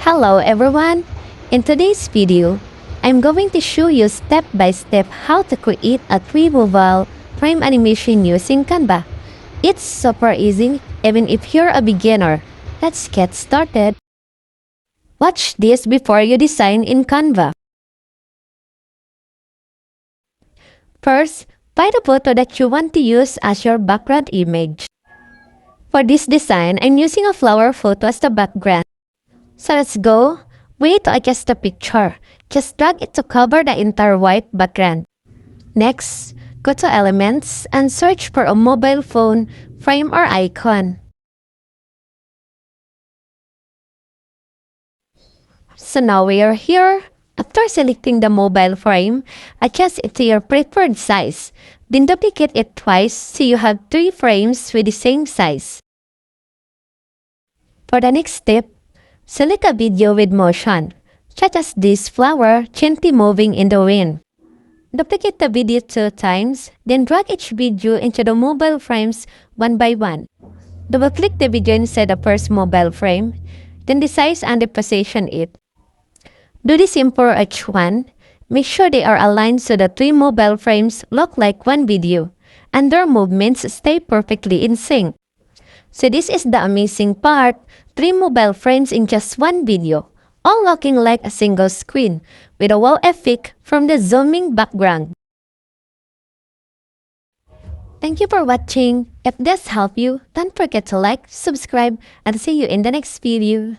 Hello everyone! In today's video, I'm going to show you step by step how to create a three-movable frame animation using Canva. It's super easy even if you're a beginner. Let's get started. Watch this before you design in Canva. First, find a photo that you want to use as your background image. For this design, I'm using a flower photo as the background. So let's go. We need to adjust the picture. Just drag it to cover the entire white background. Next, go to Elements and search for a mobile phone frame or icon. So now we are here. After selecting the mobile frame, adjust it to your preferred size. Then duplicate it twice so you have 3 frames with the same size. For the next step, select a video with motion, such as this flower gently moving in the wind. Duplicate the video 2 times, then drag each video into the mobile frames one by one. Double-click the video inside the first mobile frame, then resize and reposition it. Do the same for each one. Make sure they are aligned so the 3 mobile frames look like one video, and their movements stay perfectly in sync. So this is the amazing part, 3 mobile frames in just one video, all looking like a single screen, with a wow effect from the zooming background. Thank you for watching. If this helped you, don't forget to like, subscribe, and see you in the next video.